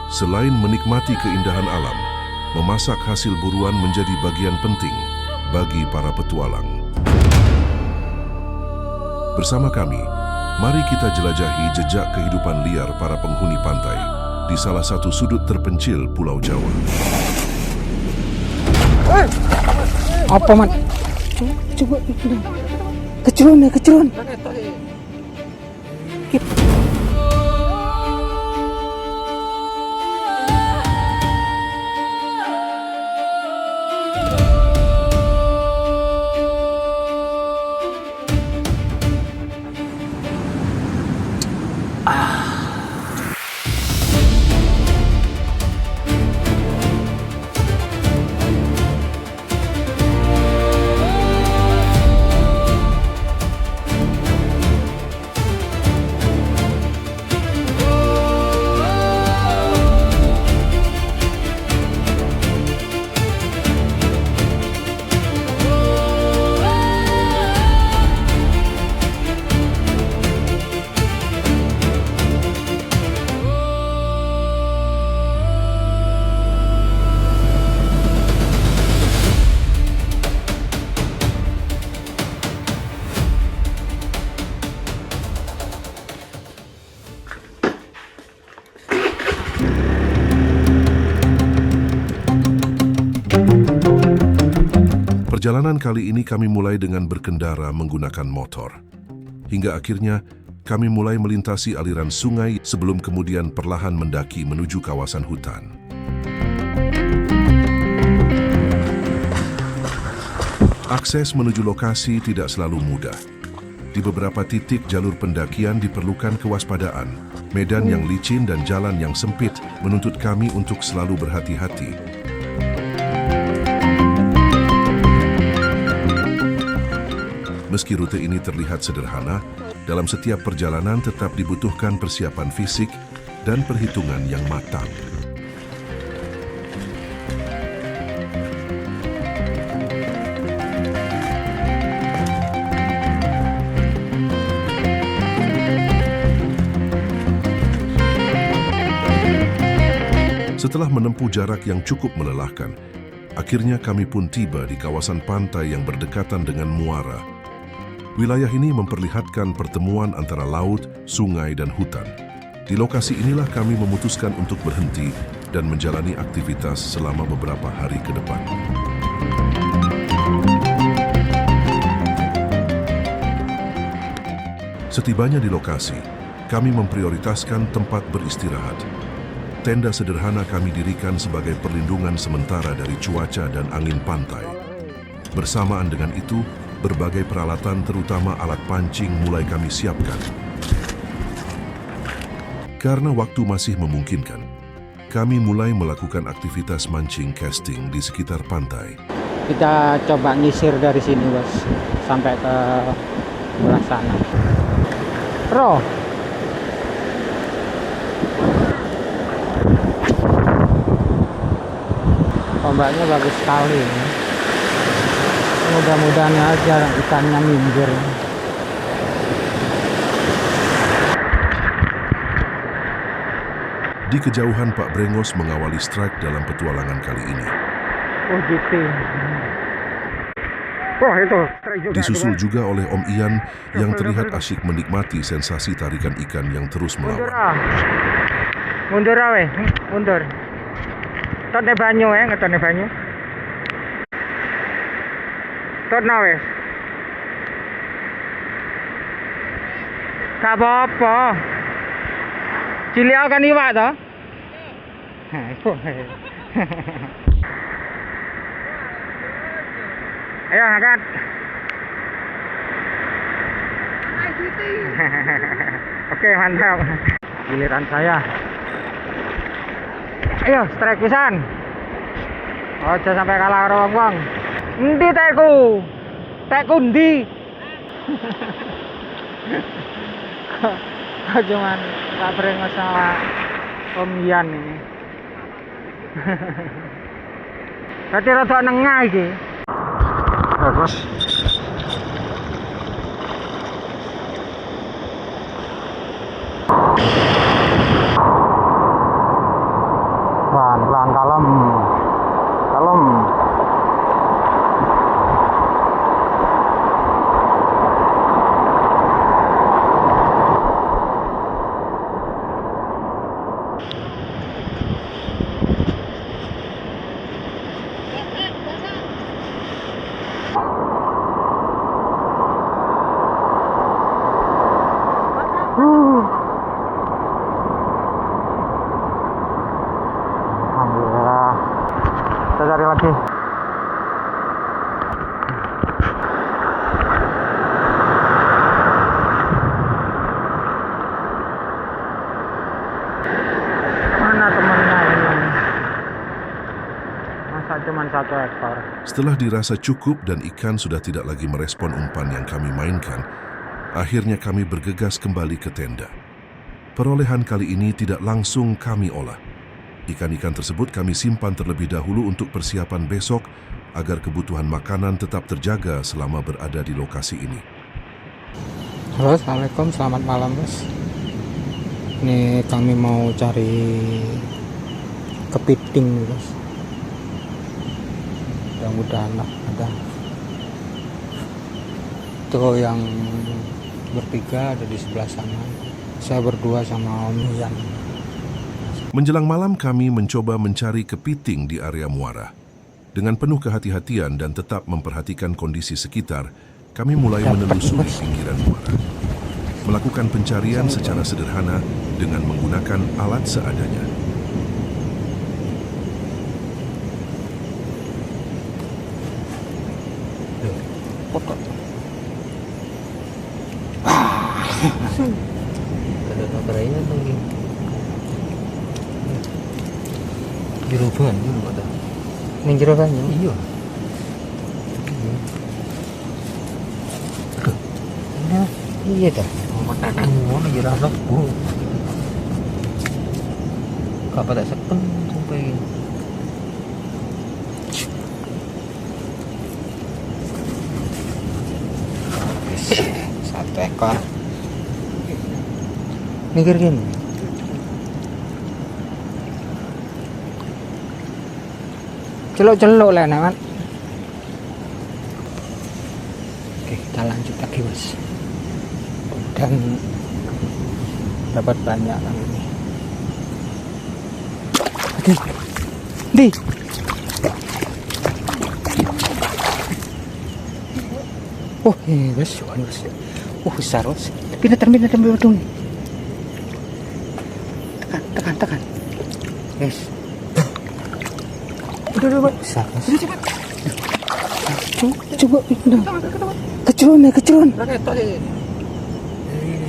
Selain menikmati keindahan alam, memasak hasil buruan menjadi bagian penting bagi para petualang. Bersama kami, mari kita jelajahi jejak kehidupan liar para penghuni pantai di salah satu sudut terpencil Pulau Jawa. Apa, Man? Coba kecurun. Perjalanan kali ini kami mulai dengan berkendara menggunakan motor. Hingga akhirnya, kami mulai melintasi aliran sungai sebelum kemudian perlahan mendaki menuju kawasan hutan. Akses menuju lokasi tidak selalu mudah. Di beberapa titik jalur pendakian diperlukan kewaspadaan. Medan yang licin dan jalan yang sempit menuntut kami untuk selalu berhati-hati. Meski rute ini terlihat sederhana, dalam setiap perjalanan tetap dibutuhkan persiapan fisik dan perhitungan yang matang. Setelah menempuh jarak yang cukup melelahkan, akhirnya kami pun tiba di kawasan pantai yang berdekatan dengan muara. Wilayah ini memperlihatkan pertemuan antara laut, sungai, dan hutan. Di lokasi inilah kami memutuskan untuk berhenti dan menjalani aktivitas selama beberapa hari ke depan. Setibanya di lokasi, kami memprioritaskan tempat beristirahat. Tenda sederhana kami dirikan sebagai perlindungan sementara dari cuaca dan angin pantai. Bersamaan dengan itu, berbagai peralatan terutama alat pancing mulai kami siapkan. Karena waktu masih memungkinkan, kami mulai melakukan aktivitas mancing casting di sekitar pantai. Kita coba nyisir dari sini, Bos, sampai ke belah sana. Bro. Ombaknya bagus sekali. Mudah-mudahan aja ikannya minggir. Di kejauhan Pak Brengos mengawali strike dalam petualangan kali ini. Oh gitu. Oh itu strike juga. Disusul juga oleh Om Ian yang terlihat asyik menikmati sensasi tarikan ikan yang terus melawan. Mundur awe, mundur. Tone banyu ngetone banyu. Torna wes. Gak apa-apa. Cilik kan iwak toh? Ayo angkat. Oke, mantap. Giliran saya. Ayo, strike pisan. Ojo sampai kalah karo wong-wong. Endi tekku? Tekku ndi? Cuman Pak Brengos sama Om Ian ini. Berarti rada nengah iki. Bagus. pelan kalem. Kalem. Alhamdulillah. Kita cari lagi. Mana temennya ini? Masa cuma 1 ekor? Setelah dirasa cukup dan ikan sudah tidak lagi merespon umpan yang kami mainkan, akhirnya kami bergegas kembali ke tenda. Perolehan kali ini tidak langsung kami olah. Ikan-ikan tersebut kami simpan terlebih dahulu untuk persiapan besok agar kebutuhan makanan tetap terjaga selama berada di lokasi ini. Halo, assalamualaikum, selamat malam guys. Ini kami mau cari kepiting guys. Mudah-mudahan lah ada. Itu yang bertiga ada di sebelah sana. Saya berdua sama Om Yan. Menjelang malam kami mencoba mencari kepiting di area muara. Dengan penuh kehati-hatian dan tetap memperhatikan kondisi sekitar, kami mulai menelusuri pinggiran muara. Melakukan pencarian secara sederhana dengan menggunakan alat seadanya. Pokok. Ada kabarnya lagi. Jeroban dulu ada. Ning jero kan? Iya. Nah, iya dah. Makanan ngono ya rasa bu. Kapan tak seken sampai Satu ekor. Mikir gini. Celuk-celuk lah Mas. Oke, kita lanjut lagi Mas. Dan dapat banyak kali ini. Oke. Di. Oh, Mas. Besar Mas. Pindah wadung. Tekan. Yes. Udah, besar Mas. Coba pindah. Kecurun.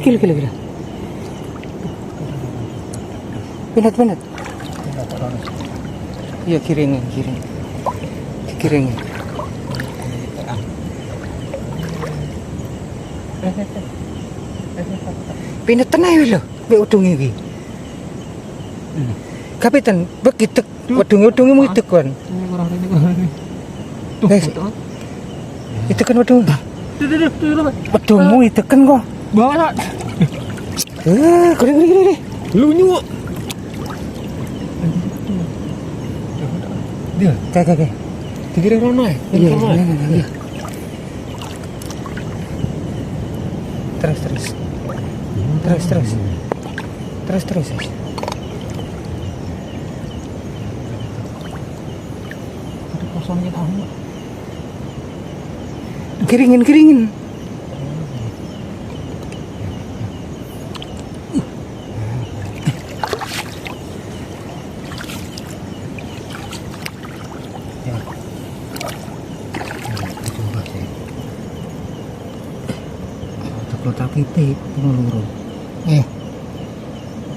Gila. Pindah. Iya, kiring. Pindah tenang lho, mbek udunge iki. Kapitan, begitu wedung-wedunge mu itu kan. Itu kan wedung. Wedungmu itu kan kok. bawa Gede. lu nyuk. Dia, Kayak. dikira rono ya? Iya. Terus. Ada kosongnya tahu. Kiringin. Tapi loro.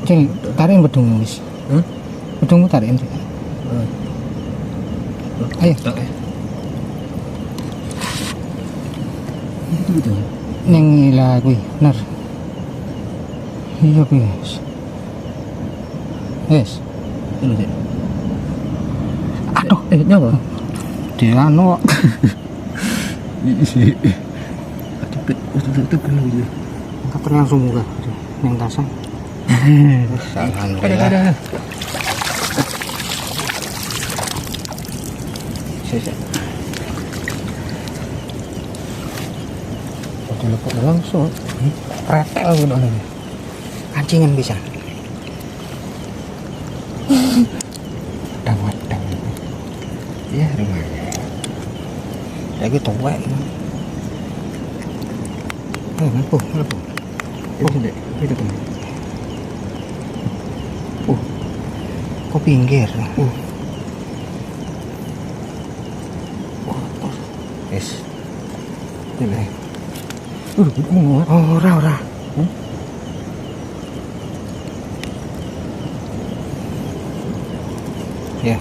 Cing, tarik bedung wis. Bedungmu tarik. Ayo. Itu. Neng ila kuwi, bener. Iya kuwi. Wes. Ini sih. Aduh, Nyawa. dia anu. Isi. Cepet, itu kena gitu. Angkat langsung muka. Neng tasang. Alhamdulillah. Ada. Saya. Telepon langsung. Pretel gunane. Kancingan bisa. Dang. Ya, rumah. Lagi tuwek. Lampu. Itu teman. Kok pinggir? Yes. Ini. Ora. Ya.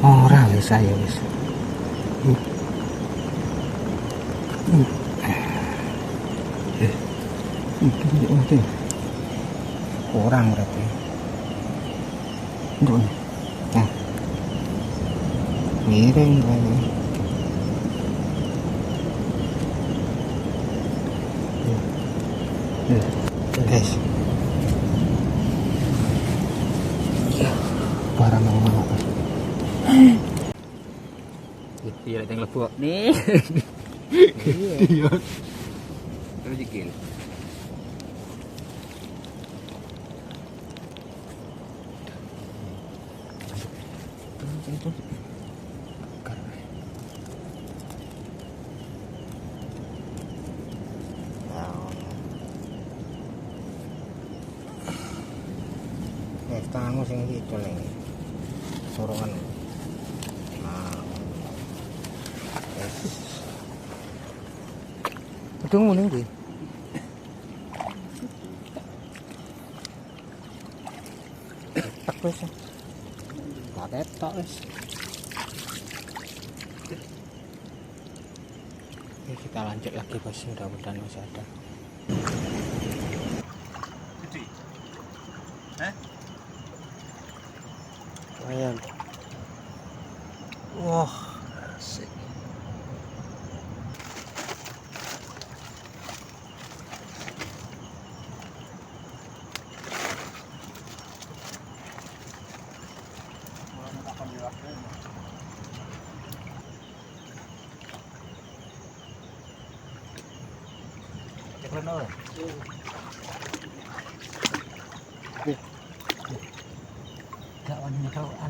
Ora wis ayo wis. Kurang berarti. Nah. Miring kali. Guys. Barang mau. Iya, ada yang lebok nih. Iya. Terus jikil. Tanganmu sing gitu nih. Sorongan. Betul muning kuwi. Tak wis. Tak ketok wis. Oke, kita lanjut lagi bos, mudah-mudahan masih ada. Lumayan. Wah, asik.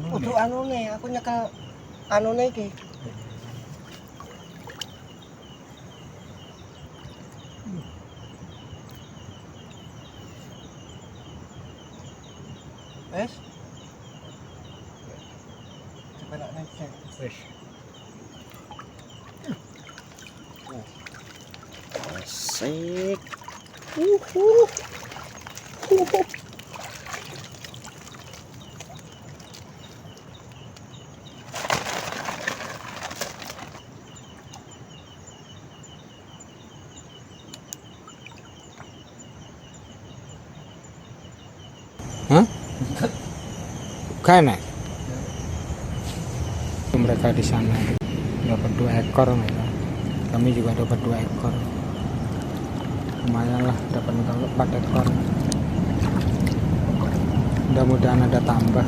Untuk anu nih, aku nyekel anu nih iki. Wes. Coba nak cek. Wes. Asik. Bukan mereka di sana dapat 2 ekor mereka. Kami juga dapat 2 ekor. Lumayan lah dapat 4 ekor. Mudah-mudahan ada tambah.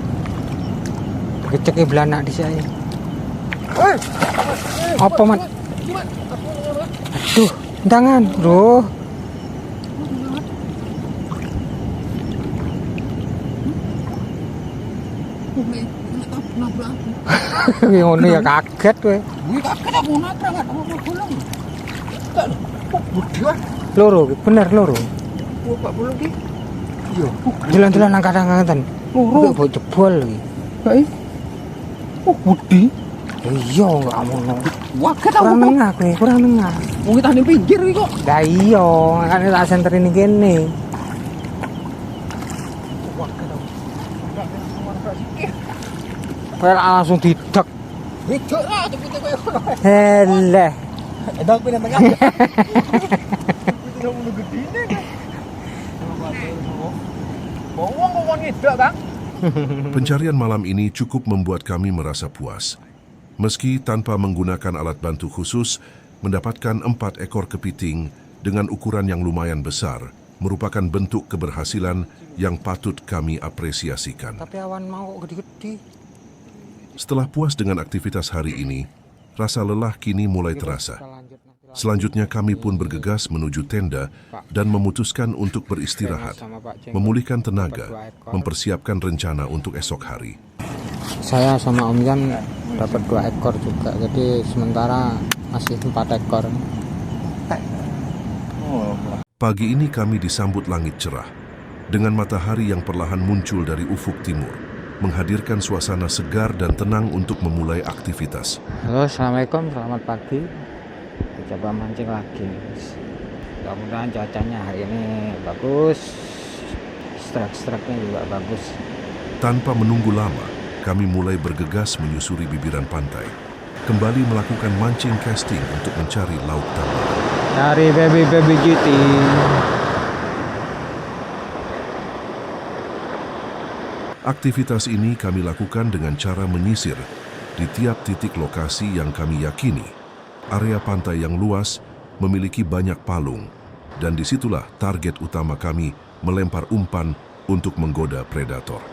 Kecek belanak di sini. Apa mat? Aduh, jangan, bro. Ngono ya kaget kowe. Kaget aku nabrak apa bolong. Loro, bener loro. Pak bolong ki. Iya. Jalan-jalan angkat-angkatan. Loro kok jebol iki. Baik. Budi. Iya, enggak ngono. Waget Kurang nengah kowe, kurang nengah. Wong kita ning pinggir iki kok. Lah iya, kan tak senterin iki kene. Kowe langsung didek. Didek lah cepet kowe. Heleh. Edok pindah tengah. Tidak mulu gedine kan. Bawang kok ngidek kan? Pencarian malam ini cukup membuat kami merasa puas. Meski tanpa menggunakan alat bantu khusus, mendapatkan 4 ekor kepiting dengan ukuran yang lumayan besar merupakan bentuk keberhasilan yang patut kami apresiasikan. Tapi awan mau gede-gede. Setelah puas dengan aktivitas hari ini, rasa lelah kini mulai terasa. Selanjutnya kami pun bergegas menuju tenda dan memutuskan untuk beristirahat, memulihkan tenaga, mempersiapkan rencana untuk esok hari. Saya sama Om Jan dapat 2 ekor juga, jadi sementara masih 4 ekor. Pagi ini kami disambut langit cerah, dengan matahari yang perlahan muncul dari ufuk timur, menghadirkan suasana segar dan tenang untuk memulai aktivitas. Halo, Assalamualaikum, selamat pagi. Kita coba mancing lagi. Mudah-mudahan cuacanya hari ini bagus, strike-strike-nya juga bagus. Tanpa menunggu lama, kami mulai bergegas menyusuri bibiran pantai, kembali melakukan mancing casting untuk mencari lauk tambahan. Cari baby GT. Aktivitas ini kami lakukan dengan cara menyisir di tiap titik lokasi yang kami yakini area pantai yang luas memiliki banyak palung, dan disitulah target utama kami melempar umpan untuk menggoda predator.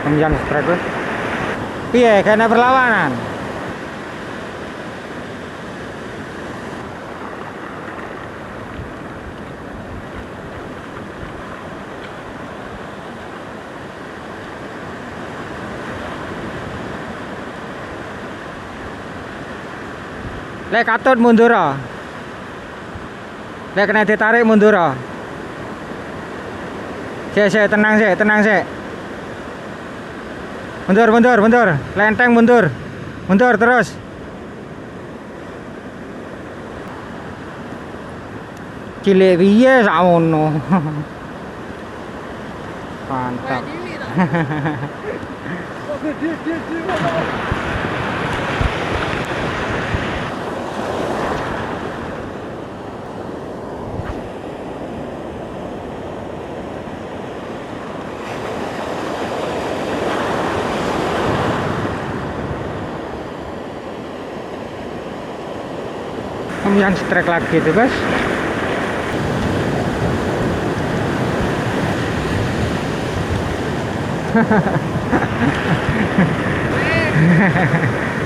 Kemudian strike wes. Piye, kena perlawanan. Lek katut mundur. Lek kena ditarik mundur. Sik, tenang sik. Mundur. Lenteng mundur. Mundur terus. Cilik piye sakmono. Mantap. Kemudian strike lagi tuh bos.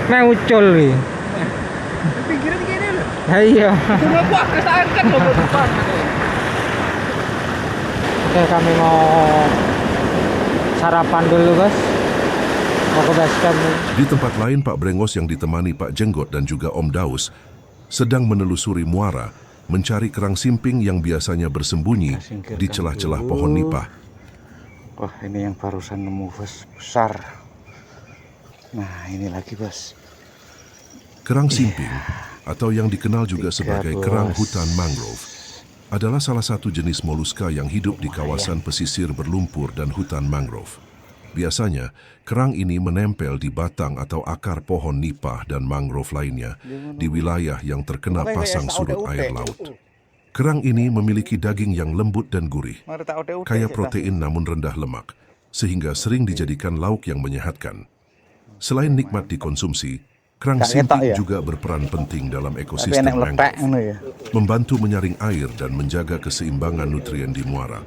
Nah ucul nih. Pinggiran gini loh. Iya. Cuma gua kesayangan loh depan. Oke, kami mau sarapan dulu bos. Mau ke base camp. Di tempat lain, Pak Brengos yang ditemani Pak Jenggot dan juga Om Daus sedang menelusuri muara, mencari kerang simping yang biasanya bersembunyi di celah-celah pohon nipah. Wah, ini yang barusan nemu bos, besar. Nah, ini lagi bos. Kerang simping, atau yang dikenal juga sebagai kerang hutan mangrove, adalah salah satu jenis moluska yang hidup di kawasan pesisir berlumpur dan hutan mangrove. Biasanya, kerang ini menempel di batang atau akar pohon nipah dan mangrove lainnya di wilayah yang terkena pasang surut air laut. Kerang ini memiliki daging yang lembut dan gurih, kaya protein namun rendah lemak, sehingga sering dijadikan lauk yang menyehatkan. Selain nikmat dikonsumsi, kerang simping juga berperan penting dalam ekosistem mangrove, membantu menyaring air dan menjaga keseimbangan nutrien di muara.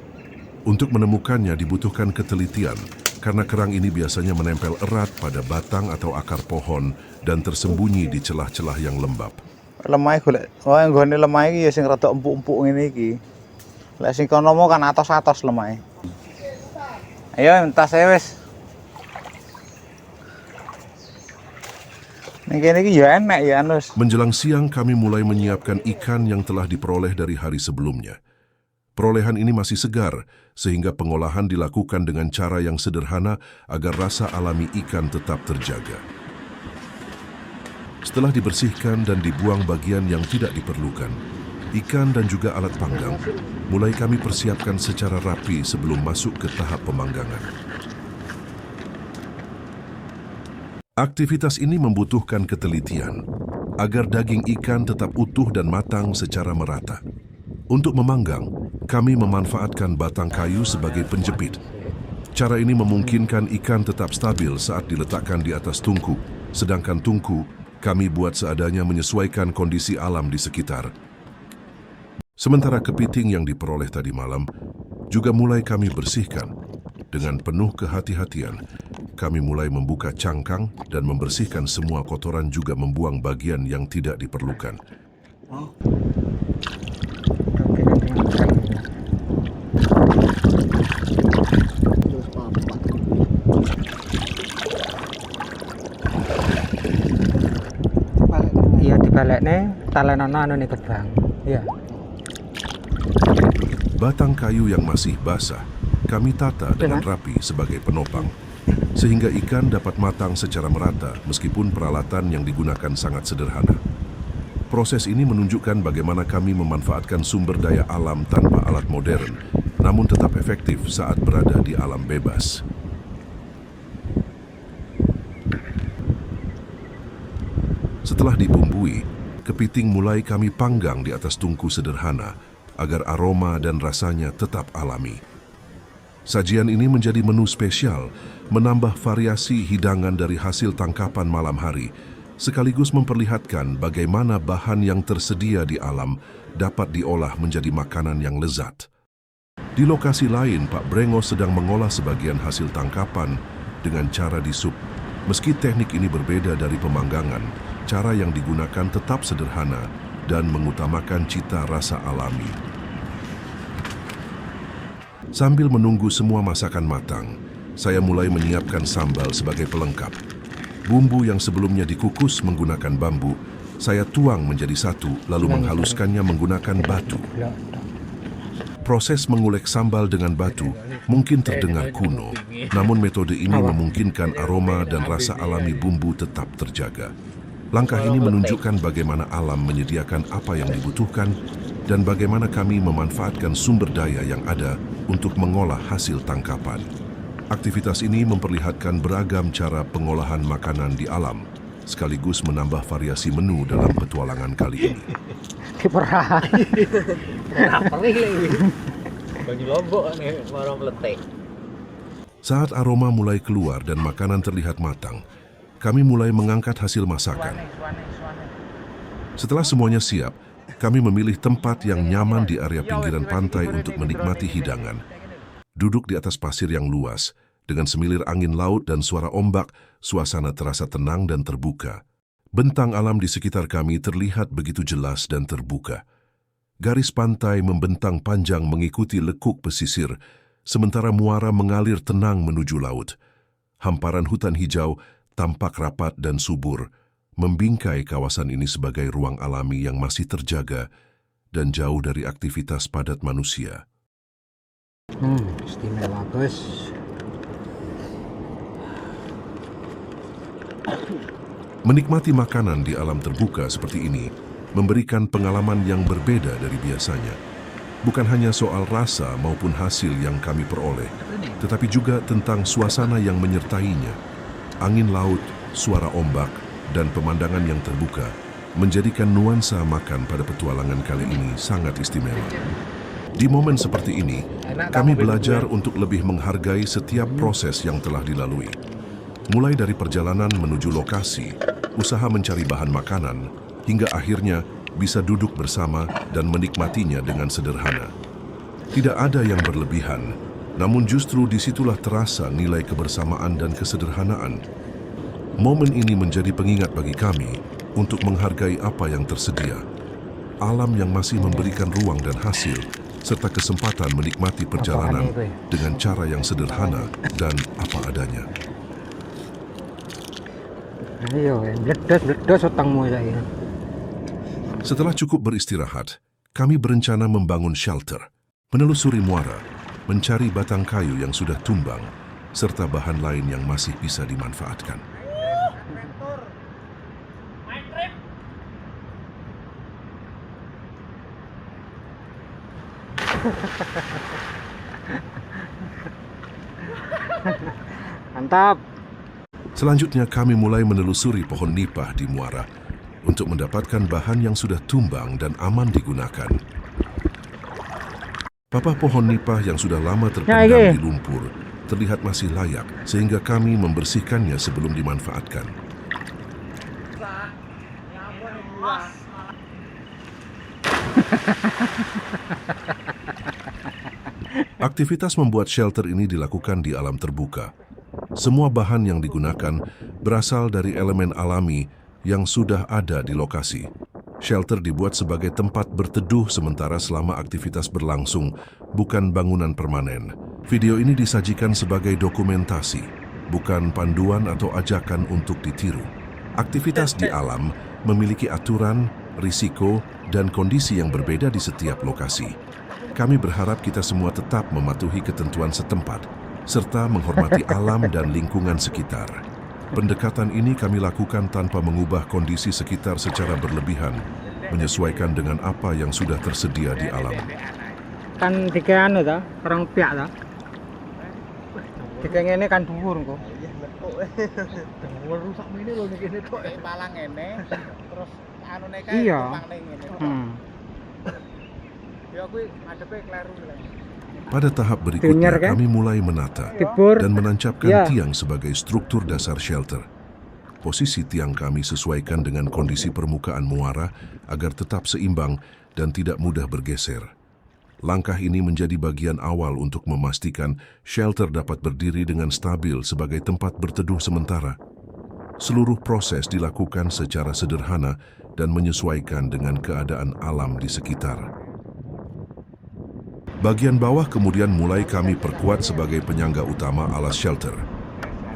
Untuk menemukannya dibutuhkan ketelitian, karena kerang ini biasanya menempel erat pada batang atau akar pohon dan tersembunyi di celah-celah yang lembab. Lemah golek. Oh, nggone lemah iki ya sing rada empuk-empuk ngene iki. Lek sing kono mau kan atos-atos lemah. Ayo entas ae wis. Ning kene iki ya enak ya Anus. Menjelang siang kami mulai menyiapkan ikan yang telah diperoleh dari hari sebelumnya. Perolehan ini masih segar, sehingga pengolahan dilakukan dengan cara yang sederhana agar rasa alami ikan tetap terjaga. Setelah dibersihkan dan dibuang bagian yang tidak diperlukan, ikan dan juga alat panggang mulai kami persiapkan secara rapi sebelum masuk ke tahap pemanggangan. Aktivitas ini membutuhkan ketelitian agar daging ikan tetap utuh dan matang secara merata. Untuk memanggang, kami memanfaatkan batang kayu sebagai penjepit. Cara ini memungkinkan ikan tetap stabil saat diletakkan di atas tungku, sedangkan tungku kami buat seadanya menyesuaikan kondisi alam di sekitar. Sementara kepiting yang diperoleh tadi malam juga mulai kami bersihkan. Dengan penuh kehati-hatian, kami mulai membuka cangkang dan membersihkan semua kotoran juga membuang bagian yang tidak diperlukan. Iya dibalekne talenono anu nih gebang. Iya. Batang kayu yang masih basah, kami tata dengan rapi sebagai penopang, sehingga ikan dapat matang secara merata meskipun peralatan yang digunakan sangat sederhana. Proses ini menunjukkan bagaimana kami memanfaatkan sumber daya alam tanpa alat modern, namun tetap efektif saat berada di alam bebas. Setelah dibumbui, kepiting mulai kami panggang di atas tungku sederhana agar aroma dan rasanya tetap alami. Sajian ini menjadi menu spesial, menambah variasi hidangan dari hasil tangkapan malam hari, sekaligus memperlihatkan bagaimana bahan yang tersedia di alam dapat diolah menjadi makanan yang lezat. Di lokasi lain, Pak Brengos sedang mengolah sebagian hasil tangkapan dengan cara disup. Meski teknik ini berbeda dari pemanggangan, cara yang digunakan tetap sederhana dan mengutamakan cita rasa alami. Sambil menunggu semua masakan matang, saya mulai menyiapkan sambal sebagai pelengkap. Bumbu yang sebelumnya dikukus menggunakan bambu, saya tuang menjadi satu lalu menghaluskannya menggunakan batu. Proses mengulek sambal dengan batu mungkin terdengar kuno, namun metode ini memungkinkan aroma dan rasa alami bumbu tetap terjaga. Langkah ini menunjukkan bagaimana alam menyediakan apa yang dibutuhkan dan bagaimana kami memanfaatkan sumber daya yang ada untuk mengolah hasil tangkapan. Aktivitas ini memperlihatkan beragam cara pengolahan makanan di alam, sekaligus menambah variasi menu dalam petualangan kali ini. Bagi lombok nih, warung letek. Saat aroma mulai keluar dan makanan terlihat matang, kami mulai mengangkat hasil masakan. Setelah semuanya siap, kami memilih tempat yang nyaman di area pinggiran pantai untuk menikmati hidangan. Duduk di atas pasir yang luas, dengan semilir angin laut dan suara ombak, suasana terasa tenang dan terbuka. Bentang alam di sekitar kami terlihat begitu jelas dan terbuka. Garis pantai membentang panjang mengikuti lekuk pesisir, sementara muara mengalir tenang menuju laut. Hamparan hutan hijau tampak rapat dan subur, membingkai kawasan ini sebagai ruang alami yang masih terjaga dan jauh dari aktivitas padat manusia. Istimewa, Bos. Menikmati makanan di alam terbuka seperti ini memberikan pengalaman yang berbeda dari biasanya. Bukan hanya soal rasa maupun hasil yang kami peroleh, tetapi juga tentang suasana yang menyertainya. Angin laut, suara ombak, dan pemandangan yang terbuka menjadikan nuansa makan pada petualangan kali ini sangat istimewa. Di momen seperti ini, kami belajar untuk lebih menghargai setiap proses yang telah dilalui. Mulai dari perjalanan menuju lokasi, usaha mencari bahan makanan, hingga akhirnya bisa duduk bersama dan menikmatinya dengan sederhana. Tidak ada yang berlebihan, namun justru disitulah terasa nilai kebersamaan dan kesederhanaan. Momen ini menjadi pengingat bagi kami untuk menghargai apa yang tersedia, alam yang masih memberikan ruang dan hasil, serta kesempatan menikmati perjalanan dengan cara yang sederhana dan apa adanya. Ayo, bledos utangmu saya. Setelah cukup beristirahat, kami berencana membangun shelter, menelusuri muara, mencari batang kayu yang sudah tumbang, serta bahan lain yang masih bisa dimanfaatkan. Mantap. Selanjutnya kami mulai menelusuri pohon nipah di muara untuk mendapatkan bahan yang sudah tumbang dan aman digunakan. Papah pohon nipah yang sudah lama terpendam di lumpur terlihat masih layak sehingga kami membersihkannya sebelum dimanfaatkan. Aktivitas membuat shelter ini dilakukan di alam terbuka. Semua bahan yang digunakan berasal dari elemen alami yang sudah ada di lokasi. Shelter dibuat sebagai tempat berteduh sementara selama aktivitas berlangsung, bukan bangunan permanen. Video ini disajikan sebagai dokumentasi, bukan panduan atau ajakan untuk ditiru. Aktivitas di alam memiliki aturan, risiko, dan kondisi yang berbeda di setiap lokasi. Kami berharap kita semua tetap mematuhi ketentuan setempat, serta menghormati alam dan lingkungan sekitar. Pendekatan ini kami lakukan tanpa mengubah kondisi sekitar secara berlebihan, menyesuaikan dengan apa yang sudah tersedia di alam. Kan tiga anu ta, orang piak ta. Tiga ngene kan dhuwur kok. Rusak ini loh ini kok. Malang ngene, terus anune kae Iya. tumpang ning ngene. Ya kuwi adepe kleru lho. Pada tahap berikutnya, Dengar, kan? kami mulai menata Tibur. dan menancapkan Ya. tiang sebagai struktur dasar shelter. Posisi tiang kami sesuaikan dengan kondisi permukaan muara agar tetap seimbang dan tidak mudah bergeser. Langkah ini menjadi bagian awal untuk memastikan shelter dapat berdiri dengan stabil sebagai tempat berteduh sementara. Seluruh proses dilakukan secara sederhana dan menyesuaikan dengan keadaan alam di sekitar. Bagian bawah kemudian mulai kami perkuat sebagai penyangga utama alas shelter.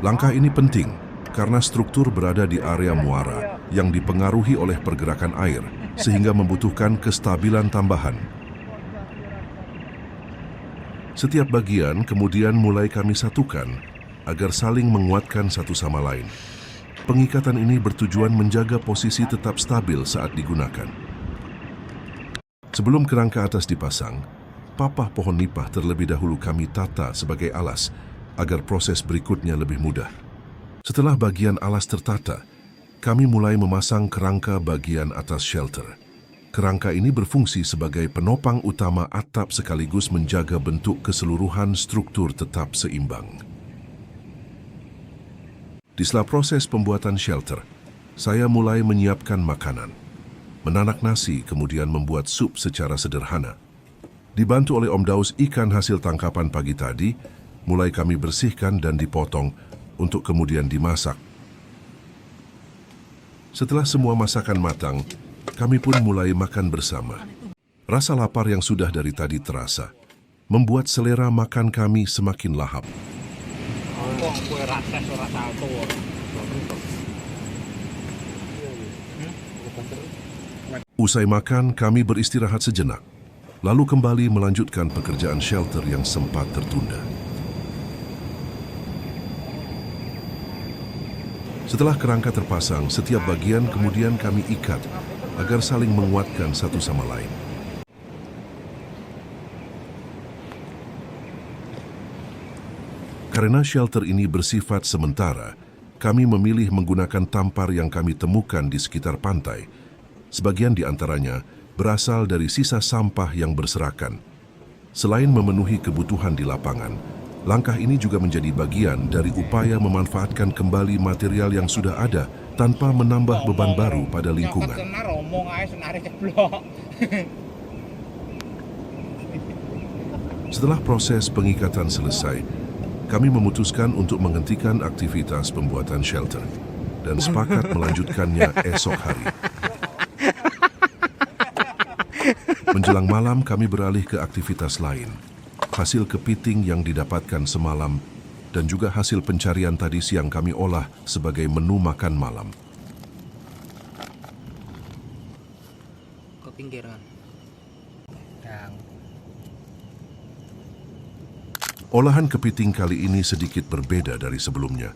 Langkah ini penting karena struktur berada di area muara yang dipengaruhi oleh pergerakan air, sehingga membutuhkan kestabilan tambahan. Setiap bagian kemudian mulai kami satukan agar saling menguatkan satu sama lain. Pengikatan ini bertujuan menjaga posisi tetap stabil saat digunakan. Sebelum kerangka atas dipasang, papah pohon nipah terlebih dahulu kami tata sebagai alas agar proses berikutnya lebih mudah. Setelah bagian alas tertata, kami mulai memasang kerangka bagian atas shelter. Kerangka ini berfungsi sebagai penopang utama atap sekaligus menjaga bentuk keseluruhan struktur tetap seimbang. Di sela proses pembuatan shelter, saya mulai menyiapkan makanan. Menanak nasi, kemudian membuat sup secara sederhana. Dibantu oleh Om Daus ikan hasil tangkapan pagi tadi, mulai kami bersihkan dan dipotong untuk kemudian dimasak. Setelah semua masakan matang, kami pun mulai makan bersama. Rasa lapar yang sudah dari tadi terasa, membuat selera makan kami semakin lahap. Usai makan, kami beristirahat sejenak, lalu kembali melanjutkan pekerjaan shelter yang sempat tertunda. Setelah kerangka terpasang, setiap bagian kemudian kami ikat agar saling menguatkan satu sama lain. Karena shelter ini bersifat sementara, kami memilih menggunakan tampar yang kami temukan di sekitar pantai. Sebagian di antaranya berasal dari sisa sampah yang berserakan. Selain memenuhi kebutuhan di lapangan, langkah ini juga menjadi bagian dari upaya memanfaatkan kembali material yang sudah ada tanpa menambah beban baru pada lingkungan. Setelah proses pengikatan selesai, kami memutuskan untuk menghentikan aktivitas pembuatan shelter dan sepakat melanjutkannya esok hari. Menjelang malam, kami beralih ke aktivitas lain. Hasil kepiting yang didapatkan semalam dan juga hasil pencarian tadi siang kami olah sebagai menu makan malam. Ke pinggiran. Olahan kepiting kali ini sedikit berbeda dari sebelumnya.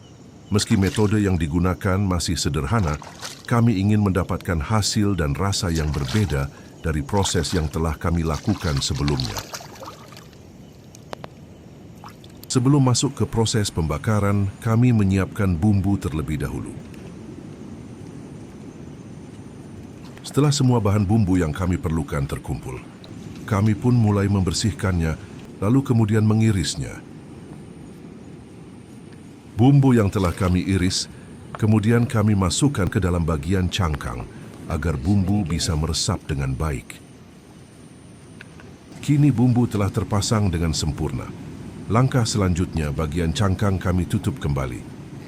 Meski metode yang digunakan masih sederhana, kami ingin mendapatkan hasil dan rasa yang berbeda dari proses yang telah kami lakukan sebelumnya. Sebelum masuk ke proses pembakaran, kami menyiapkan bumbu terlebih dahulu. Setelah semua bahan bumbu yang kami perlukan terkumpul, kami pun mulai membersihkannya, lalu kemudian mengirisnya. Bumbu yang telah kami iris, kemudian kami masukkan ke dalam bagian cangkang, agar bumbu bisa meresap dengan baik. Kini bumbu telah terpasang dengan sempurna. Langkah selanjutnya bagian cangkang kami tutup kembali.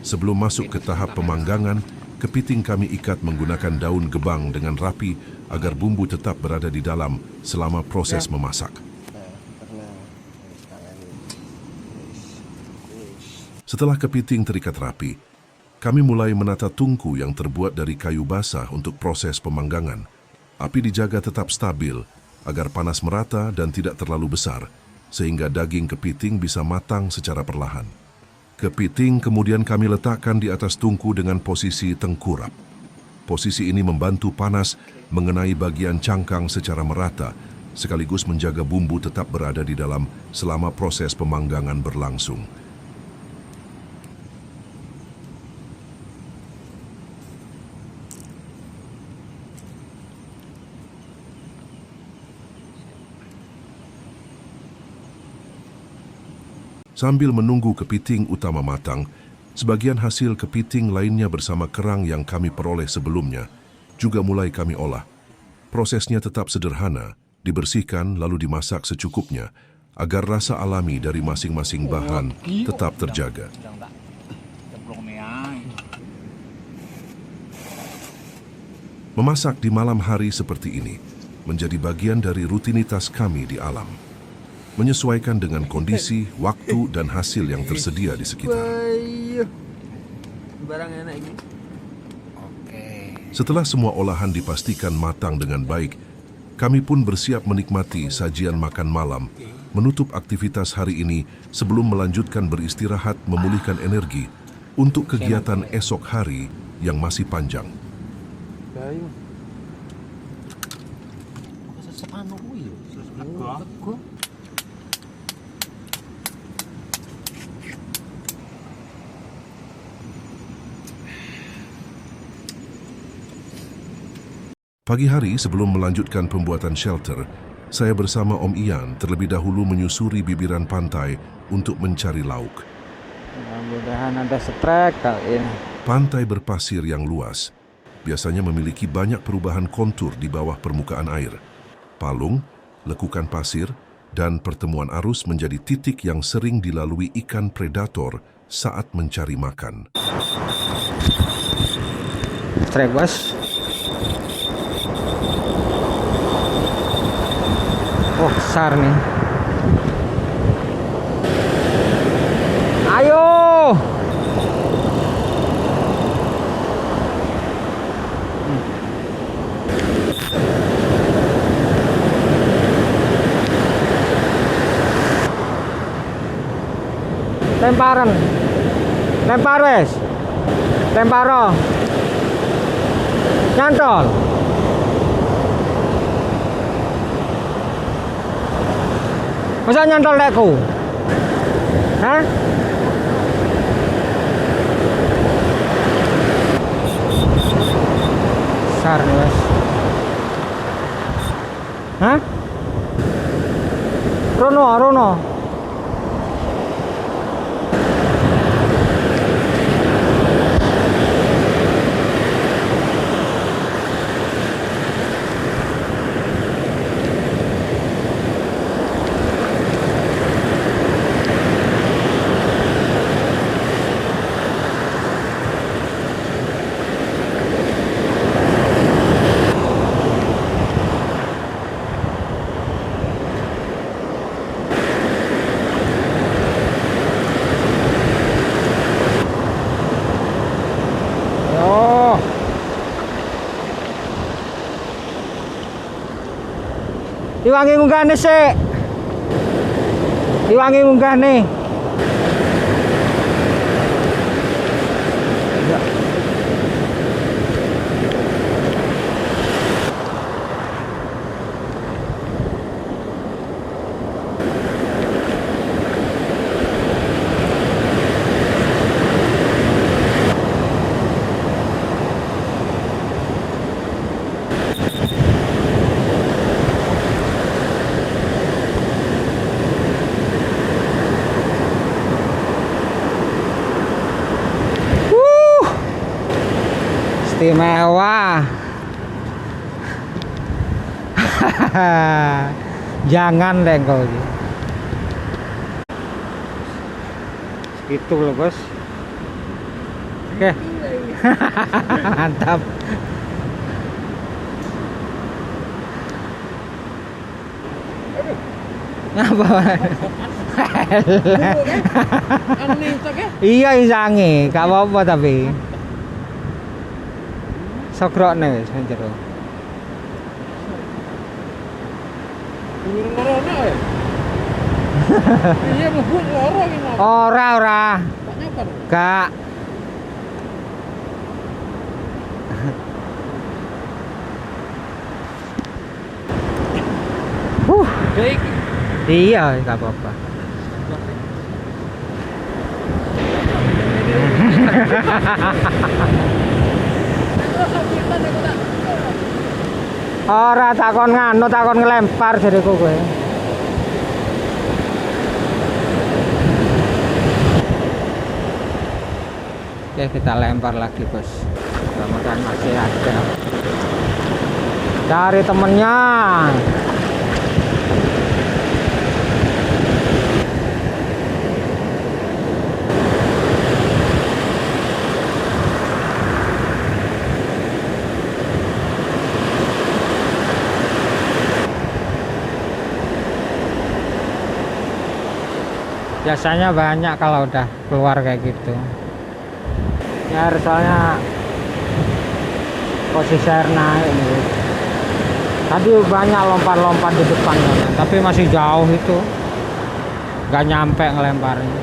Sebelum masuk ke tahap pemanggangan, kepiting kami ikat menggunakan daun gebang dengan rapi agar bumbu tetap berada di dalam selama proses memasak. Setelah kepiting terikat rapi, kami mulai menata tungku yang terbuat dari kayu basah untuk proses pemanggangan. Api dijaga tetap stabil agar panas merata dan tidak terlalu besar, sehingga daging kepiting bisa matang secara perlahan. Kepiting kemudian kami letakkan di atas tungku dengan posisi tengkurap. Posisi ini membantu panas mengenai bagian cangkang secara merata, sekaligus menjaga bumbu tetap berada di dalam selama proses pemanggangan berlangsung. Sambil menunggu kepiting utama matang, sebagian hasil kepiting lainnya bersama kerang yang kami peroleh sebelumnya juga mulai kami olah. Prosesnya tetap sederhana, dibersihkan lalu dimasak secukupnya agar rasa alami dari masing-masing bahan tetap terjaga. Memasak di malam hari seperti ini menjadi bagian dari rutinitas kami di alam, menyesuaikan dengan kondisi, waktu, dan hasil yang tersedia di sekitar. Barang enak ini. Setelah semua olahan dipastikan matang dengan baik, kami pun bersiap menikmati sajian makan malam, menutup aktivitas hari ini sebelum melanjutkan beristirahat memulihkan energi untuk kegiatan esok hari yang masih panjang. Pagi hari sebelum melanjutkan pembuatan shelter, saya bersama Om Ian terlebih dahulu menyusuri bibiran pantai untuk mencari lauk. Mudah-mudahan ada strike kali ini. Pantai berpasir yang luas biasanya memiliki banyak perubahan kontur di bawah permukaan air. Palung, lekukan pasir, dan pertemuan arus menjadi titik yang sering dilalui ikan predator saat mencari makan. Strike, bos. Oh, besar nih. Ayo. Lemparan. Lempar wes. Lemparo. Nyantol. Masa nyantol lekku? Hah? Besar nih, Mas. Hah? Rono. Diwangi munggahne sik. Diwangi munggahne. Istimewa. Jangan deh kau ini. Segitu loh bos. Oke. Mantap. Ngapa? Anu nih, cok ya? Iya isange, gak apa-apa tapi. Sogrokne wis nang jero. Burung corona ya? Iya, mlebu loro iki mau. Ora. Tak nyabar. Gak. Baik. Iya, gak apa-apa. Ora takon nganu, takon ngelempar jadiku kowe. Oke, kita lempar lagi, Bos. Mudah-mudahan masih ada. Cari temennya. Biasanya banyak kalau udah keluar kayak gitu ya, soalnya posisi air naik nih. Tadi banyak lompat-lompat di depannya, tapi masih jauh itu, nggak nyampe ngelemparnya.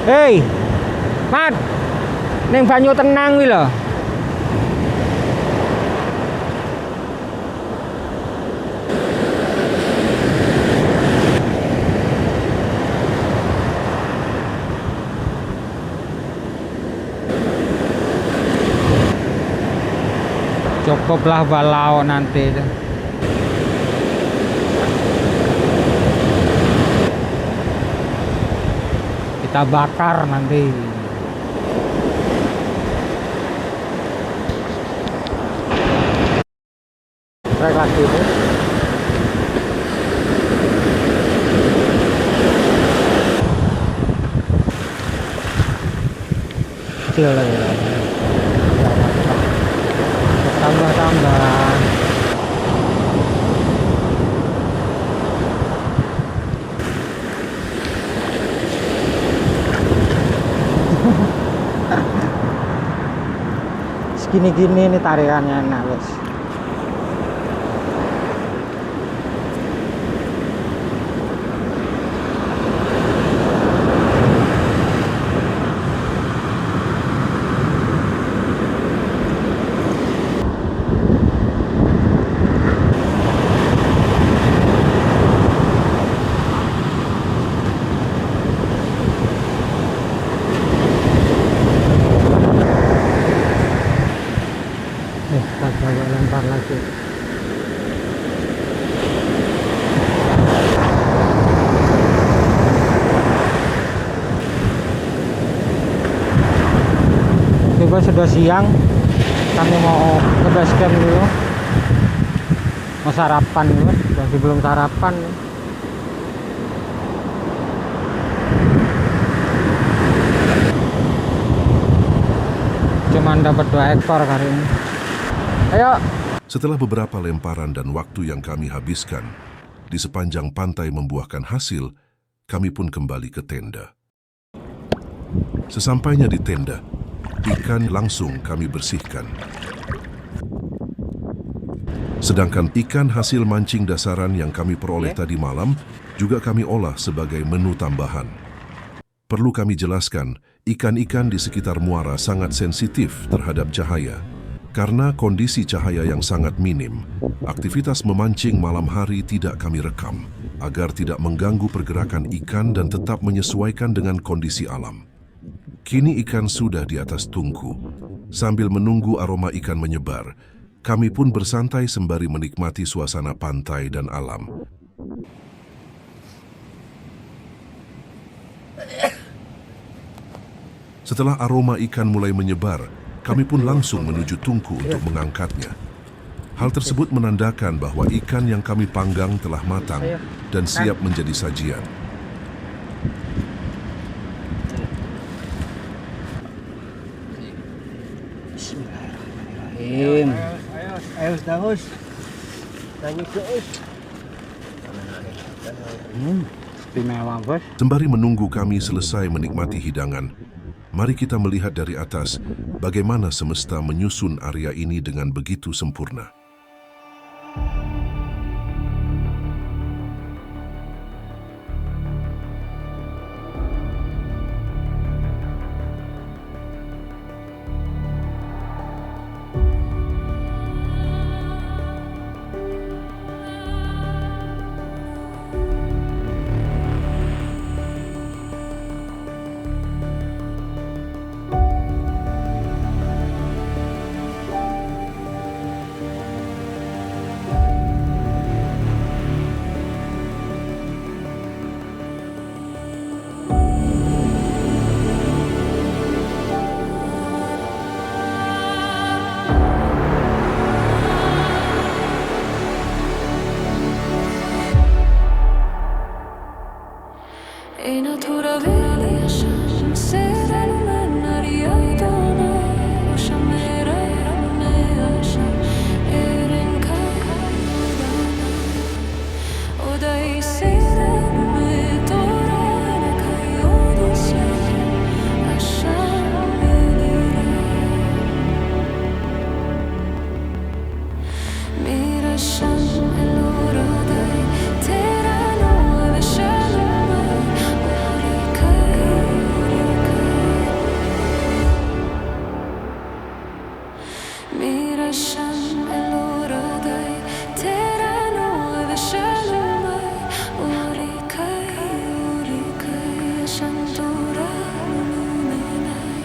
Hei Mat, neng banyu tenang wi lho. Cukuplah balau nanti. Kita bakar nanti. Trek lagi itu. Kecil lagi. Tambah. Segini-gini ini tarikannya enak guys. Kita lempar lagi. Tiba sudah siang, kami mau ke base camp dulu, mau sarapan dulu, masih belum sarapan. Cuman dapat 2 ekor kali ini. Ayo. Setelah beberapa lemparan dan waktu yang kami habiskan, di sepanjang pantai membuahkan hasil, kami pun kembali ke tenda. Sesampainya di tenda, ikan langsung kami bersihkan. Sedangkan ikan hasil mancing dasaran yang kami peroleh tadi malam, juga kami olah sebagai menu tambahan. Perlu kami jelaskan, ikan-ikan di sekitar muara sangat sensitif terhadap cahaya. Karena kondisi cahaya yang sangat minim, aktivitas memancing malam hari tidak kami rekam, agar tidak mengganggu pergerakan ikan dan tetap menyesuaikan dengan kondisi alam. Kini ikan sudah di atas tungku. Sambil menunggu aroma ikan menyebar, kami pun bersantai sembari menikmati suasana pantai dan alam. Setelah aroma ikan mulai menyebar, kami pun langsung menuju tungku untuk mengangkatnya. Hal tersebut menandakan bahwa ikan yang kami panggang telah matang dan siap menjadi sajian. Bismillahirrahmanirrahim. Ayo, Dahus. Nanya ke us. Istimewa, Bos. Sembari menunggu kami selesai menikmati hidangan, mari kita melihat dari atas bagaimana semesta menyusun area ini dengan begitu sempurna. E natura veli yaşam serenim ariyadana Şamera ne yaşam erin kaydana O da iserim torana kayodusya aşam elira Mira şam elora day terano ve şalom Mira sham elora dai terano ve shalom ori kai shantora lumenai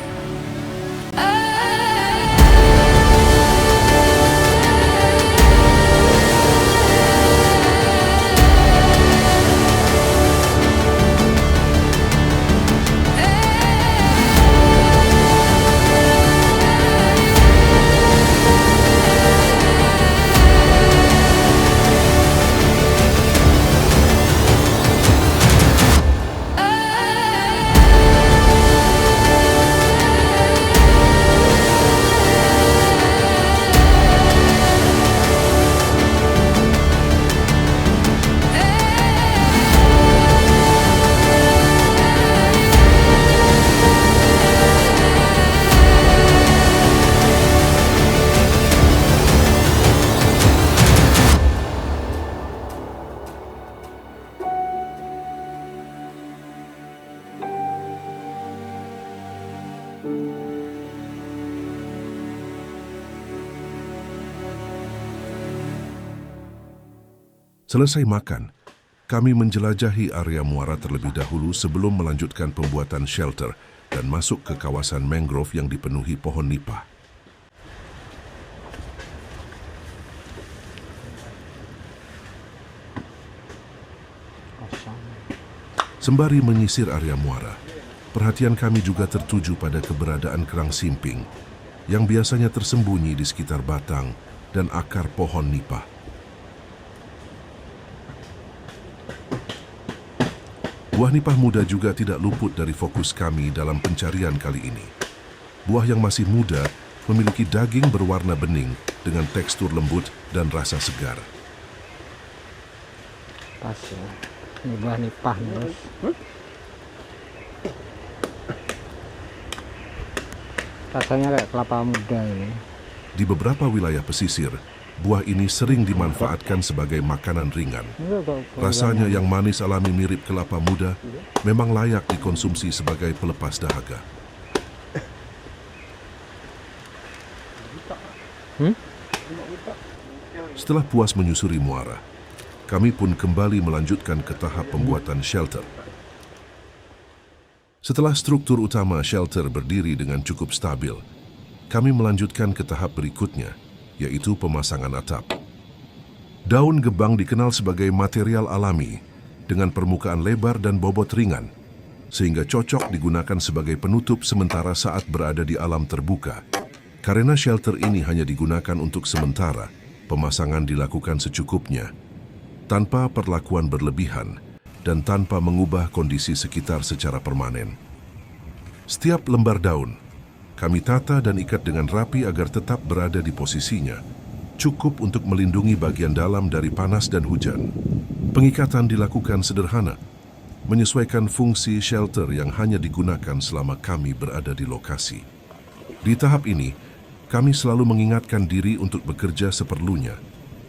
Selesai makan, kami menjelajahi area muara terlebih dahulu sebelum melanjutkan pembuatan shelter dan masuk ke kawasan mangrove yang dipenuhi pohon nipah. Sembari menyisir area muara, perhatian kami juga tertuju pada keberadaan kerang simping yang biasanya tersembunyi di sekitar batang dan akar pohon nipah. Buah nipah muda juga tidak luput dari fokus kami dalam pencarian kali ini. Buah yang masih muda memiliki daging berwarna bening dengan tekstur lembut dan rasa segar. Pas ya. Ini buah nipah nih, Bos. Rasanya kayak kelapa muda ini. Di beberapa wilayah pesisir, buah ini sering dimanfaatkan sebagai makanan ringan. Rasanya yang manis alami mirip kelapa muda memang layak dikonsumsi sebagai pelepas dahaga. Setelah puas menyusuri muara, kami pun kembali melanjutkan ke tahap pembuatan shelter. Setelah struktur utama shelter berdiri dengan cukup stabil, kami melanjutkan ke tahap berikutnya, yaitu pemasangan atap. Daun gebang dikenal sebagai material alami dengan permukaan lebar dan bobot ringan, sehingga cocok digunakan sebagai penutup sementara saat berada di alam terbuka. Karena shelter ini hanya digunakan untuk sementara, pemasangan dilakukan secukupnya, tanpa perlakuan berlebihan dan tanpa mengubah kondisi sekitar secara permanen. Setiap lembar daun, kami tata dan ikat dengan rapi agar tetap berada di posisinya, cukup untuk melindungi bagian dalam dari panas dan hujan. Pengikatan dilakukan sederhana, menyesuaikan fungsi shelter yang hanya digunakan selama kami berada di lokasi. Di tahap ini, kami selalu mengingatkan diri untuk bekerja seperlunya,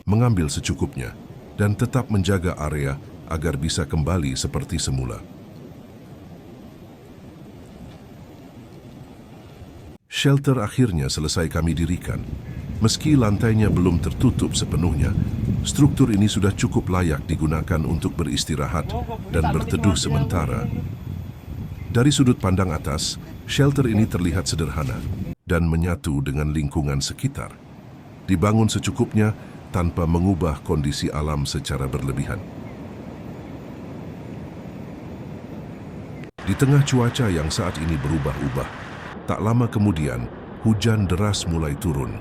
mengambil secukupnya, dan tetap menjaga area agar bisa kembali seperti semula. Shelter akhirnya selesai kami dirikan. Meski lantainya belum tertutup sepenuhnya, struktur ini sudah cukup layak digunakan untuk beristirahat dan berteduh sementara. Dari sudut pandang atas, shelter ini terlihat sederhana dan menyatu dengan lingkungan sekitar. Dibangun secukupnya tanpa mengubah kondisi alam secara berlebihan. Di tengah cuaca yang saat ini berubah-ubah, tak lama kemudian hujan deras mulai turun.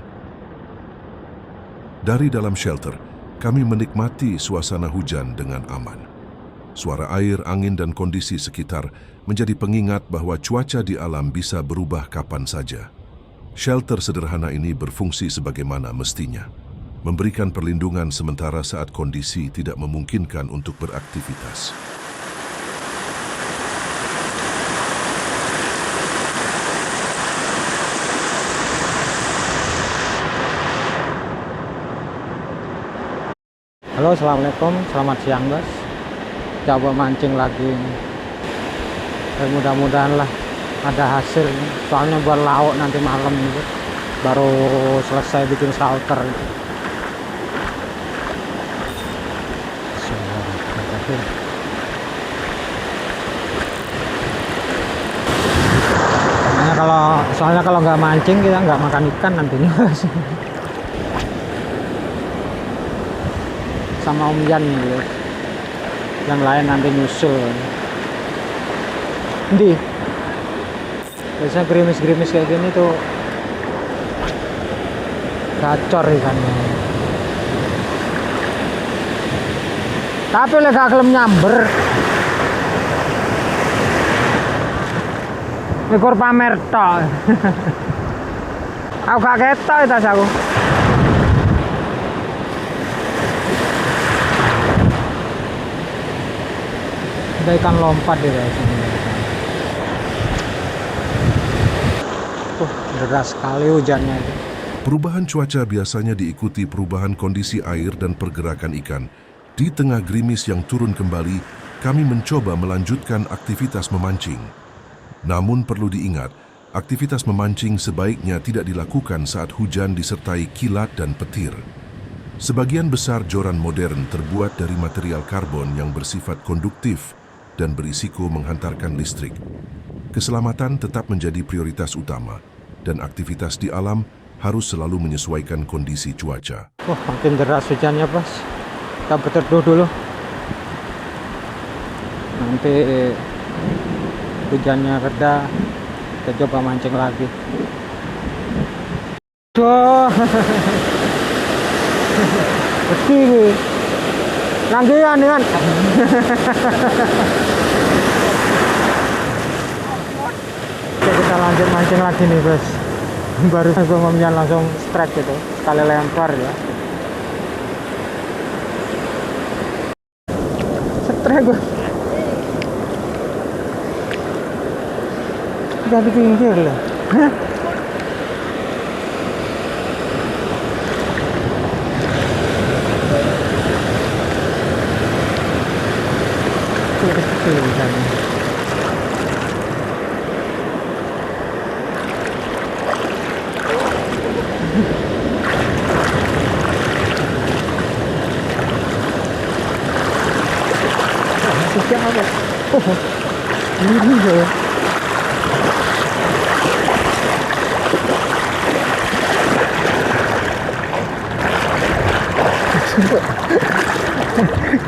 Dari dalam shelter, kami menikmati suasana hujan dengan aman. Suara air, angin, dan kondisi sekitar menjadi pengingat bahwa cuaca di alam bisa berubah kapan saja. Shelter sederhana ini berfungsi sebagaimana mestinya, memberikan perlindungan sementara saat kondisi tidak memungkinkan untuk beraktivitas. Halo, assalamualaikum, selamat siang guys. Coba mancing lagi. Mudah-mudahan lah ada hasil. Soalnya buat lauk nanti malam gitu. Baru selesai bikin shelter. Soalnya kalau nggak mancing kita nggak makan ikan nantinya. Sama Om Yan gitu. Yang lain nanti nyusul. Di biasanya gerimis-gerimis kayak gini tuh gacor ikannya. Tapi oleh gak kelem nyamber. Mikir pamer tok. Aku gak ketok tas aku. Ada ikan lompat di sini. Deras sekali hujannya. Perubahan cuaca biasanya diikuti perubahan kondisi air dan pergerakan ikan. Di tengah gerimis yang turun kembali, kami mencoba melanjutkan aktivitas memancing. Namun perlu diingat, aktivitas memancing sebaiknya tidak dilakukan saat hujan disertai kilat dan petir. Sebagian besar joran modern terbuat dari material karbon yang bersifat konduktif dan berisiko menghantarkan listrik. Keselamatan tetap menjadi prioritas utama, dan aktivitas di alam harus selalu menyesuaikan kondisi cuaca. Wah, makin deras hujannya, Bos. Kita berteduh dulu. Nanti hujannya reda, kita coba mancing lagi. Duh. Betul. Langgian kan. Oke, kita lanjut mancing lagi nih, Bos. Baru ngomongnya langsung strike gitu, sekali lempar ya. Strike gue. Udah di pinggir lah. Hah? Kecil ikannya. Apa? Oh, ini ya.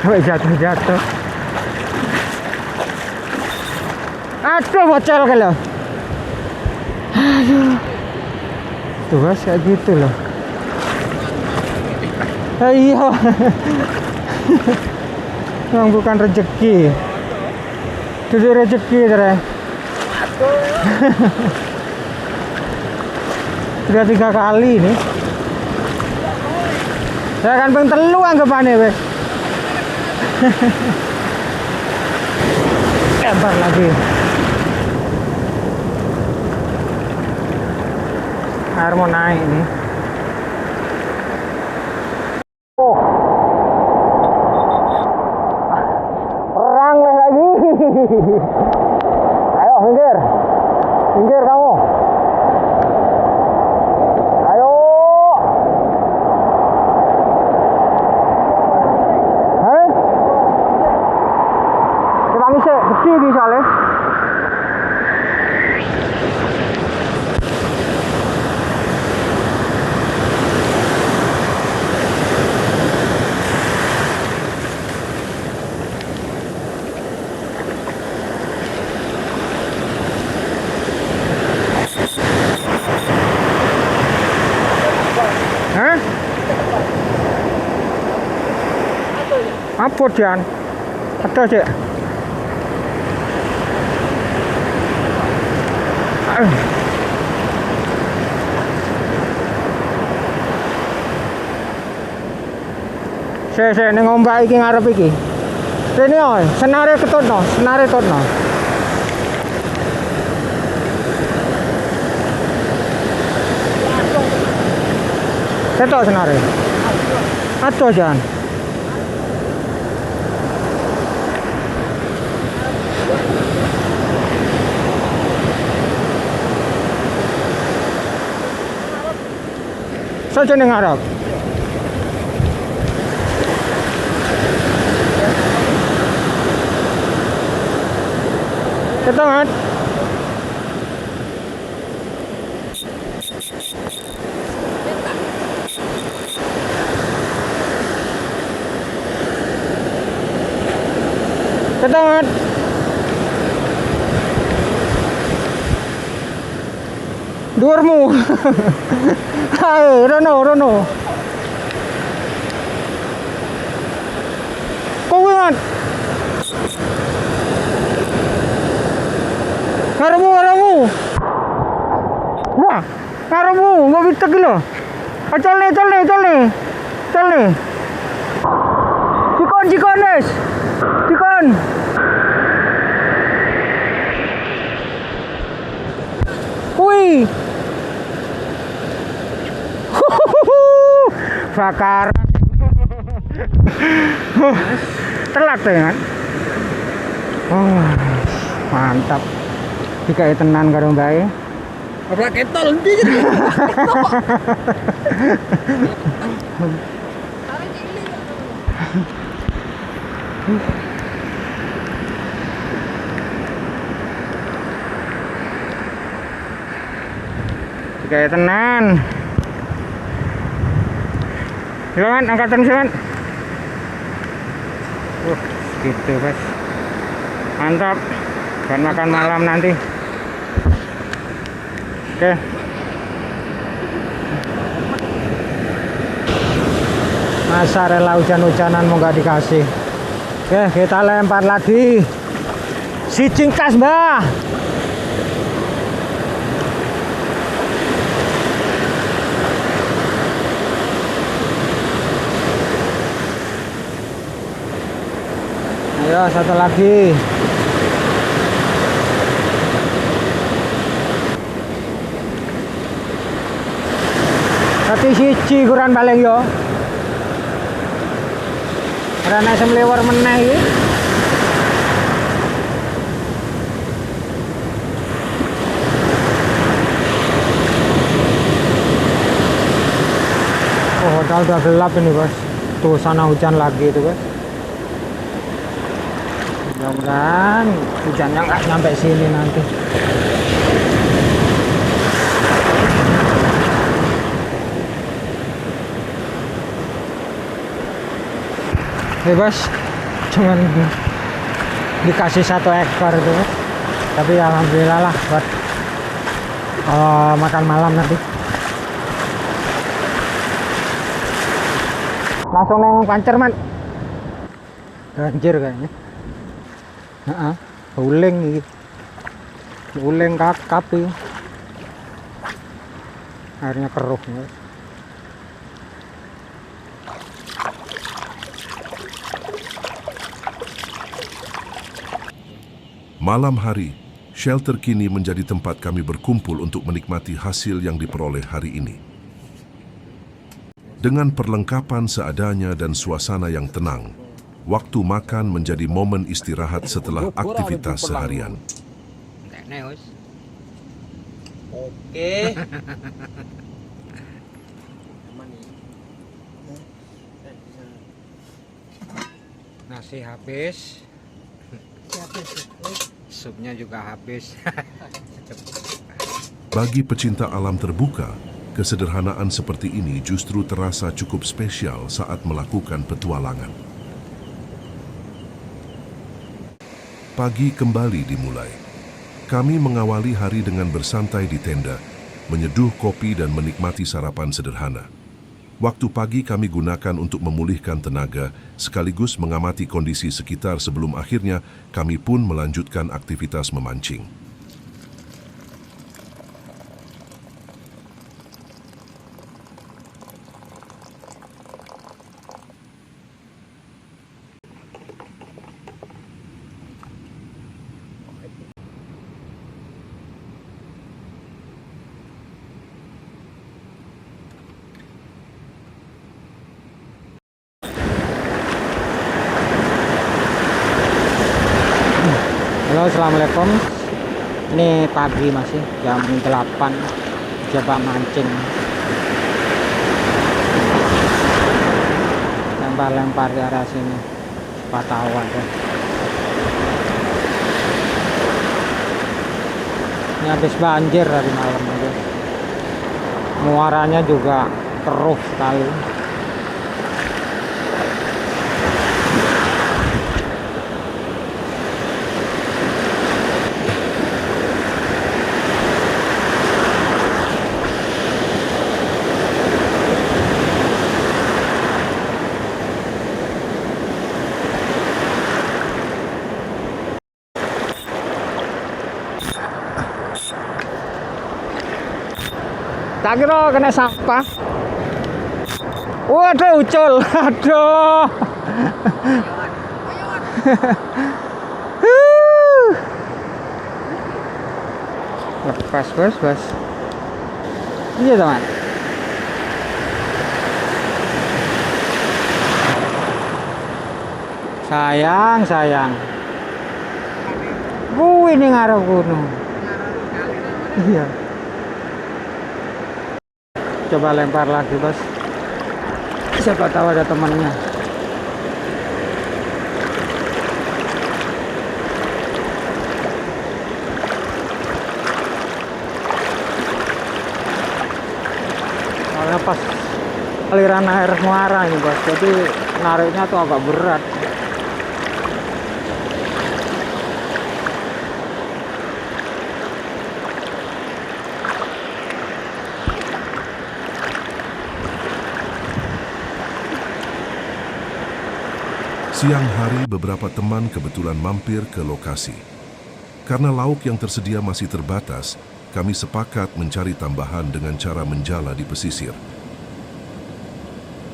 Sampai jatuh-jatuh. Aduh, bocel kalau. Aduh. Tuh Bos, kayak gitu loh. Iya. Memang bukan rezeki. Itu rezeki, Tere. Sudah 3 kali nih. Saya akan pengen telu anggapannya, weh. Lempar lagi. Air mau naik nih. Oh. Perang lagi. Ayo, minggir. Minggir kamu. Ayo. Hah? Kita bisa besi di soalnya. Hah? Apa Dian? Ada sih. Saya ning ombak iki ngarep iki. Rene oi, senare ketutno, senare tutno. Ketok senare. Aduh Jan. Saja ning ngarep. Ketok kan? Ketok. Dhuwurmu. Ayo, rono. Kowe kan. Ngaremu. Wah, ngaremu, enggak bisa gila. Acol nih. Cikon, Nes. Cikon. Wih. Bakar. Telak tuh kan. Oh, mantap. Dikai tenan karo mbae. Ora ketol endi jadi. Dikai tenan. Silakan angkatan silakan. Gitu Bos. Mantap. Buat makan malam nanti. Oke. Masa rela hujan-hujanan mau nggak dikasih. Oke, kita lempar lagi. Si cingkas, Mbah. Ayo, satu lagi. Tapi siji kurang paling yo. Karena semlewar meneh iki. Oh, hotel udah gelap ini, Bos. Tuh sana hujan lagi itu, Bos. Mudah-mudahan hujannya nggak nyampe sini nanti. Bos, cuman dikasih 1 ekor itu. Tapi alhamdulillah lah buat makan malam nanti. Langsung neng pancer man. Banjir kayaknya. Uling iki. Uling kakap iki. Airnya keruh. Malam hari, shelter kini menjadi tempat kami berkumpul untuk menikmati hasil yang diperoleh hari ini. Dengan perlengkapan seadanya dan suasana yang tenang, waktu makan menjadi momen istirahat setelah aktivitas seharian. Oke. Nasi habis. Supnya juga habis. Bagi pecinta alam terbuka, kesederhanaan seperti ini justru terasa cukup spesial saat melakukan petualangan. Pagi kembali dimulai. Kami mengawali hari dengan bersantai di tenda, menyeduh kopi dan menikmati sarapan sederhana. Waktu pagi kami gunakan untuk memulihkan tenaga, sekaligus mengamati kondisi sekitar sebelum akhirnya kami pun melanjutkan aktivitas memancing. Halo, assalamualaikum. Ini pagi masih jam 8. Coba mancing. Lempar-lempar di arah sini. Patawa tuh. Ini habis banjir dari malam aja. Muaranya juga keruh sekali. Tak kira kena sampah. Waduh, ucul. Aduh. Lepas, bos. Iya, teman. Sayang. Ini ngarep gunung. Iya. Coba lempar lagi, bos. Siapa tahu ada temannya. Soalnya pas aliran air muara ini, bos. Jadi nariknya tuh agak berat. Siang hari beberapa teman kebetulan mampir ke lokasi. Karena lauk yang tersedia masih terbatas, kami sepakat mencari tambahan dengan cara menjala di pesisir.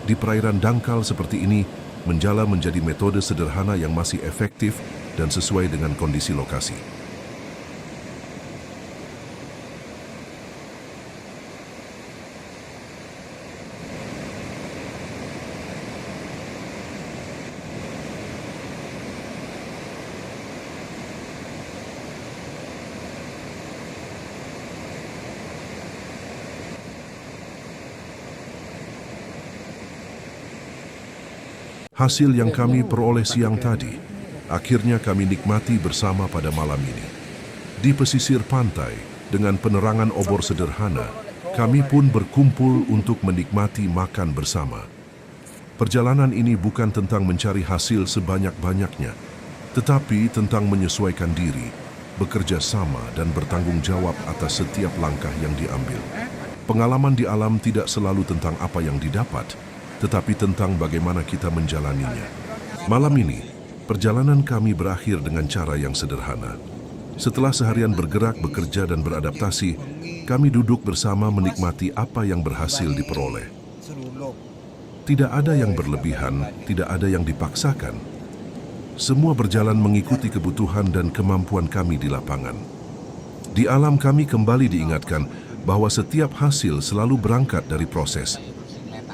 Di perairan dangkal seperti ini, menjala menjadi metode sederhana yang masih efektif dan sesuai dengan kondisi lokasi. Hasil yang kami peroleh siang tadi, akhirnya kami nikmati bersama pada malam ini. Di pesisir pantai, dengan penerangan obor sederhana, kami pun berkumpul untuk menikmati makan bersama. Perjalanan ini bukan tentang mencari hasil sebanyak-banyaknya, tetapi tentang menyesuaikan diri, bekerja sama dan bertanggung jawab atas setiap langkah yang diambil. Pengalaman di alam tidak selalu tentang apa yang didapat, tetapi tentang bagaimana kita menjalaninya. Malam ini, perjalanan kami berakhir dengan cara yang sederhana. Setelah seharian bergerak, bekerja, dan beradaptasi, kami duduk bersama menikmati apa yang berhasil diperoleh. Tidak ada yang berlebihan, tidak ada yang dipaksakan. Semua berjalan mengikuti kebutuhan dan kemampuan kami di lapangan. Di alam kami kembali diingatkan bahwa setiap hasil selalu berangkat dari proses.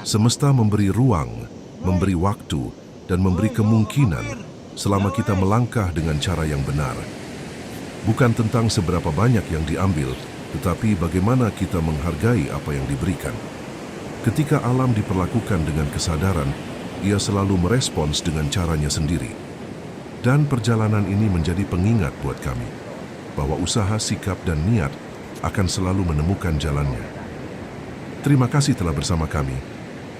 Semesta memberi ruang, memberi waktu, dan memberi kemungkinan selama kita melangkah dengan cara yang benar. Bukan tentang seberapa banyak yang diambil, tetapi bagaimana kita menghargai apa yang diberikan. Ketika alam diperlakukan dengan kesadaran, ia selalu merespons dengan caranya sendiri. Dan perjalanan ini menjadi pengingat buat kami, bahwa usaha, sikap, dan niat akan selalu menemukan jalannya. Terima kasih telah bersama kami.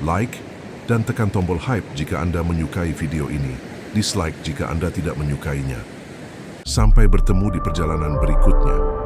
Like dan tekan tombol hype jika Anda menyukai video ini. Dislike jika Anda tidak menyukainya. Sampai bertemu di perjalanan berikutnya.